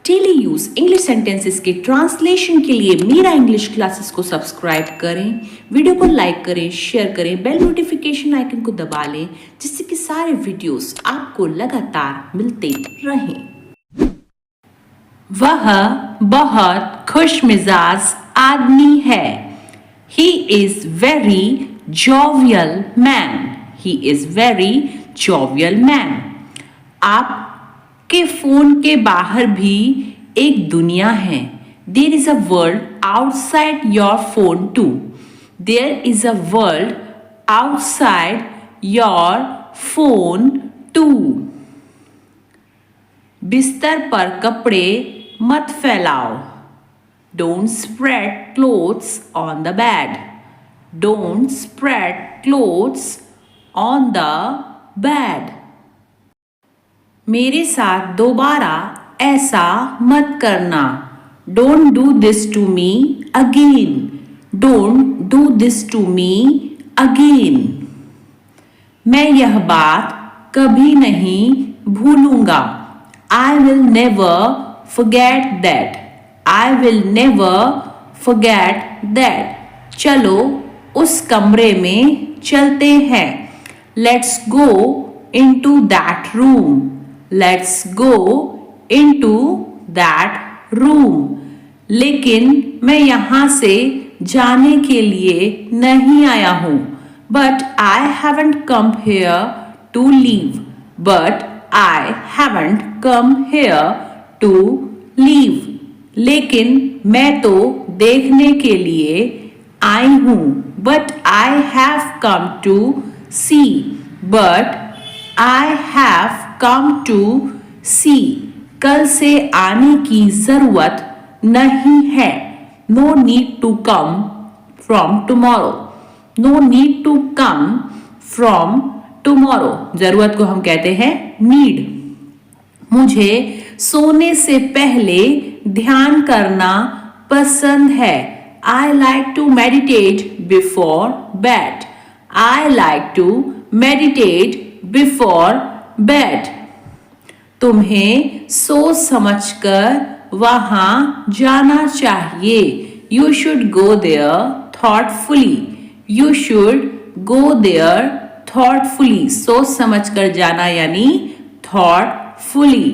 Daily use English sentences के translation के लिए मेरा इंग्लिश क्लासेस को सब्सक्राइब करें, वीडियो को लाइक करें, शेयर करें, बेल नोटिफिकेशन आइकन को दबा लें जिससे कि सारे वीडियोस आपको लगातार मिलते रहें। वह बहुत खुश मिजाज आदमी है। He is very jovial man. He is very jovial man. आपके फोन के बाहर भी एक दुनिया है। There is a world outside your phone too. There is a world outside your phone too. बिस्तर पर कपड़े मत फैलाओ। Don't spread clothes on the bed. Don't spread clothes on the bed. मेरे साथ दोबारा ऐसा मत करना। Don't do this to me again. Don't do this to me again. मैं यह बात कभी नहीं भूलूंगा। I will never forget that. I will never forget that. चलो उस कमरे में चलते हैं। Let's go into that room. Let's go into that room. लेकिन मैं यहाँ से जाने के लिए नहीं आया हूँ। But I haven't come here to leave. But I haven't come here to leave. लेकिन मैं तो देखने के लिए आई हूँ। But I have come to see. But I have come to see. कल से आने की जरूरत नहीं है। No need to come from tomorrow. No need to come from tomorrow. जरूरत को हम कहते हैं need. मुझे सोने से पहले ध्यान करना पसंद है। I like to meditate before bed. I like to meditate before bed. तुम्हें सोच समझकर वहाँ जाना चाहिए। You should go there thoughtfully. You should go there thoughtfully. सोच समझकर जाना यानी thoughtfully.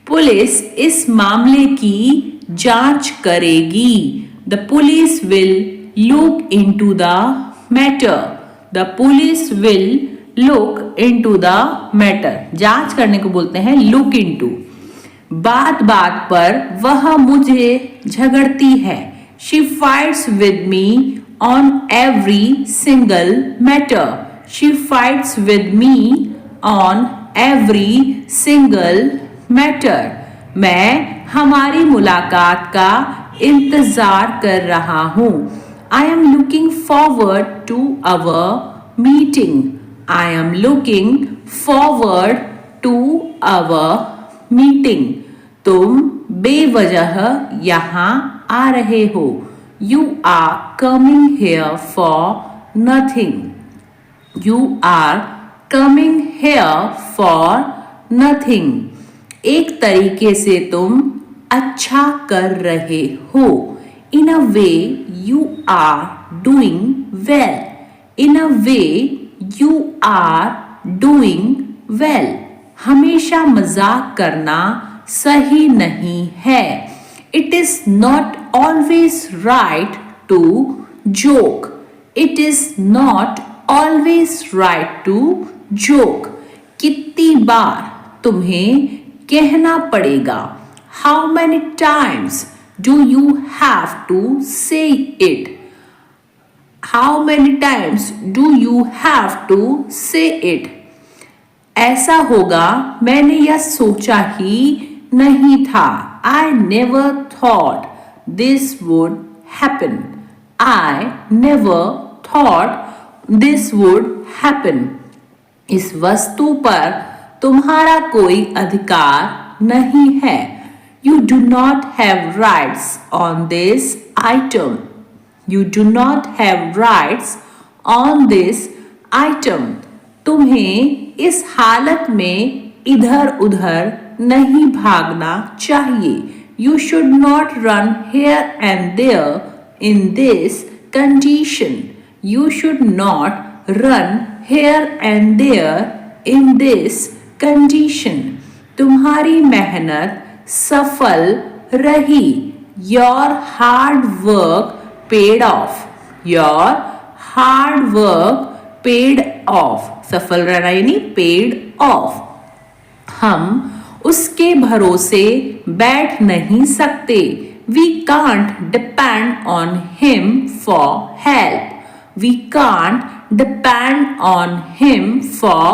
पुलिस इस मामले की जांच करेगी। The police will look into the matter. The police will look into the matter. जांच करने को बोलते हैं look into. बात बात पर वह मुझे झगड़ती है। She fights with me on every single matter. She fights with me on every single matter. मैं हमारी मुलाकात का इंतजार कर रहा हूँ। I am looking forward to our meeting. I am looking forward to our meeting. तुम बेवजह यहाँ आ रहे हो। You are coming here for nothing. You are coming here for nothing. एक तरीके से तुम अच्छा कर रहे हो। In a way you are doing well. In a way you are doing well. हमेशा मजाक करना सही नहीं है। It is not always right to joke. It is not always right to joke. कितनी बार तुम्हें कहना पड़ेगा? How many times do you have to say it? How many times do you have to say it? ऐसा होगा मैंने यह सोचा ही नहीं था। I never thought this would happen. I never thought this would happen. इस वस्तु पर तुम्हारा कोई अधिकार नहीं है। You do not have rights on this item. You do not have rights on this item. तुम्हें इस हालत में इधर उधर नहीं भागना चाहिए। You should not run here and there in this condition. You should not run here and there in this condition. तुम्हारी मेहनत सफल रही. Your hard work paid off. Your hard work paid off. सफल रहना यानी paid off. हम उसके भरोसे बैठ नहीं सकते. We can't depend on him for help. We can't depend on him for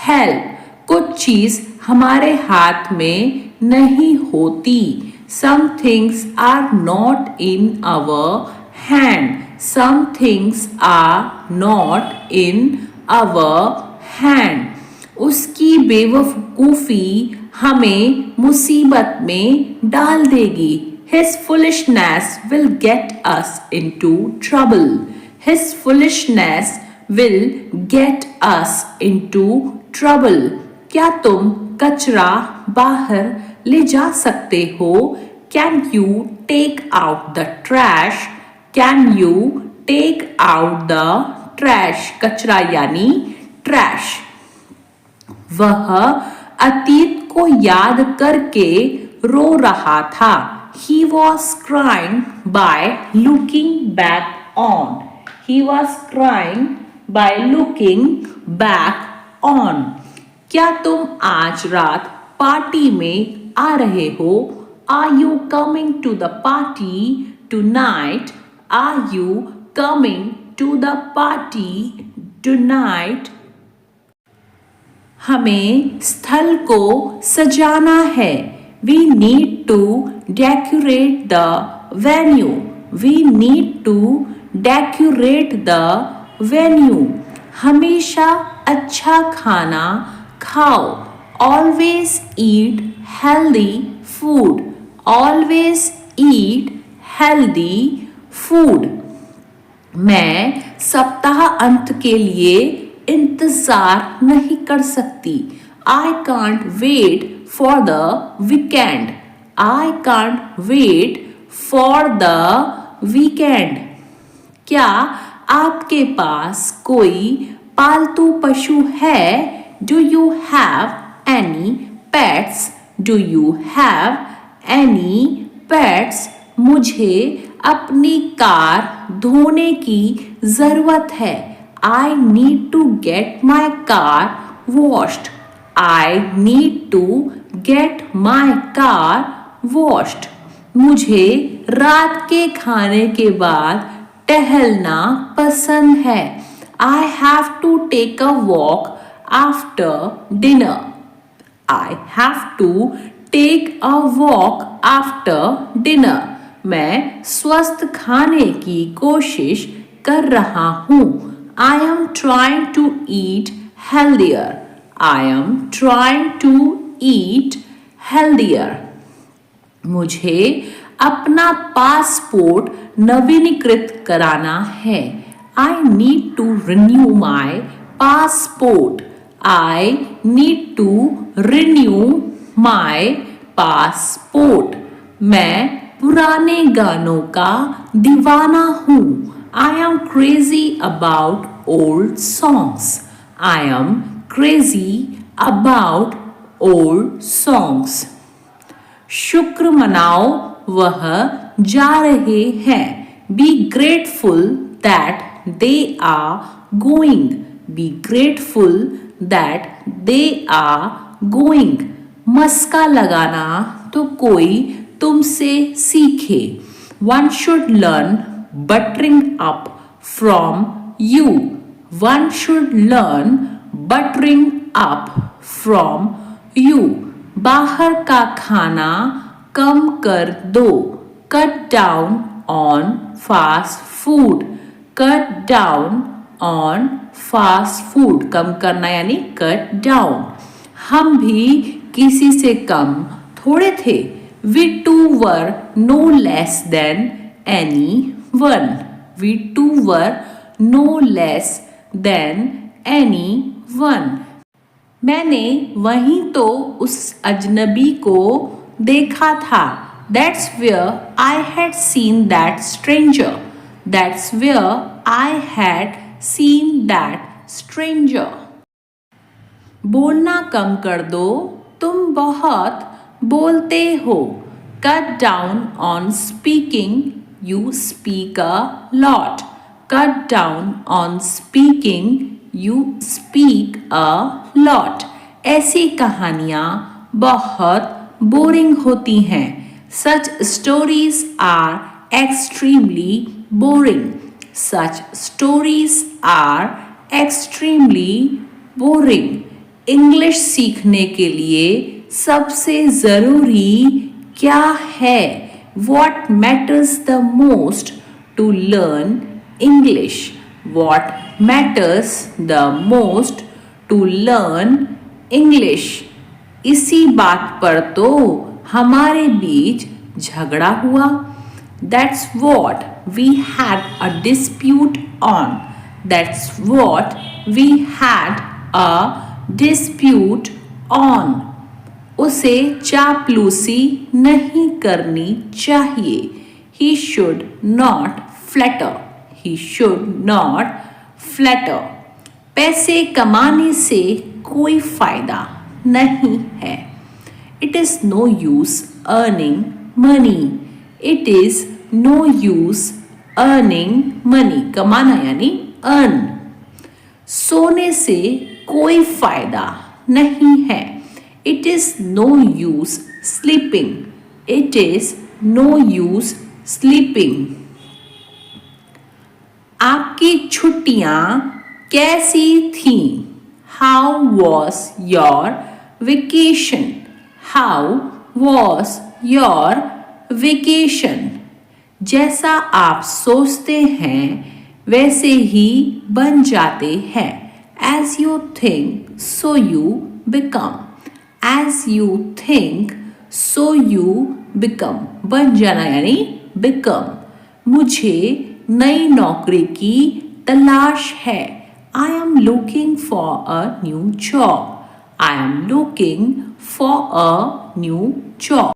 help. कुछ चीज हमारे हाथ में नहीं होती. Some things are not in our hand. Some things are not in our hand. उसकी बेवकूफ़ी हमें मुसीबत में डाल देगी. His foolishness will get us into trouble. His foolishness will get us into trouble. क्या तुम कचरा बाहर ले जा सकते हो? Can you take out the trash? Can you take out the trash? कचरा यानी trash. वह अतीत को याद करके रो रहा था. He was crying by looking back on. He was crying by looking back on. क्या तुम आज रात पार्टी में आ रहे हो? Are you coming to the party tonight? Are you coming to the party tonight? हमें स्थल को सजाना है. We need to decorate the venue. We need to decorate the venue. हमेशा अच्छा खाना खाओ. Always eat healthy food. Always eat healthy food. मैं सप्ताह अंत के लिए इंतजार नहीं कर सकती. I can't wait for the weekend. I can't wait for the weekend. क्या आपके पास कोई पालतू पशु है? Do you have any pets? Do you have any pets? मुझे अपनी कार धोने की ज़रूरत है. I need to get my car washed. I need to get my car washed. मुझे रात के खाने के बाद टहलना पसंद है. I have to take a walk after dinner. I have to take a walk after dinner. मैं स्वस्थ खाने की कोशिश कर रहा हूँ. I am trying to eat healthier. I am trying to eat healthier. मुझे अपना पासपोर्ट नवीनीकृत कराना है. I need to renew my passport. I need to renew my passport. मैं पुराने गानों का दीवाना हूँ. I am crazy about old songs. I am crazy about old songs. शुक्र मनाओ, वह जा रहे हैं. Be grateful that they are going. Be grateful that they are going. मस्का लगाना तो कोई तुमसे सीखे. One should learn buttering up from you. One should learn buttering up from you. बाहर का खाना कम कर दो. Cut down on fast food. Cut down on fast food. कम करना यानी cut down. हम भी किसी से कम थोड़े थे. We too were no less than anyone. We too were no less than anyone. मैंने वहीं तो उस अजनबी को देखा था. That's where I had seen that stranger. That's where I had seen that stranger. बोलना कम कर दो, तुम बहुत बोलते हो. Cut down on speaking, you speak a lot. Cut down on speaking, you speak a lot. ऐसी कहानियाँ बहुत बोरिंग होती हैं. Such stories are extremely boring. Such stories are extremely boring. English सीखने के लिए सबसे ज़रूरी क्या है? What matters the most to learn English? What matters the most to learn English? इसी बात पर तो हमारे बीच झगड़ा हुआ. That's what we had a dispute on. That's what we had a dispute on. उसे चापलूसी नहीं करनी चाहिए. He should not flatter. He should not flatter. पैसे कमाने से कोई फायदा नहीं है. It is no use earning money. It is no use earning money. कमाना यानी earn. सोने से कोई फायदा नहीं है. It is no use sleeping. It is no use sleeping. आपकी छुट्टियां कैसी थीं? How was your vacation? How was your vacation? जैसा आप सोचते हैं वैसे ही बन जाते हैं. As you think, so you become. As you think, so you become. बन जाना यानी become. मुझे नई नौकरी की तलाश है. I am looking for a new job. I am looking for a new job.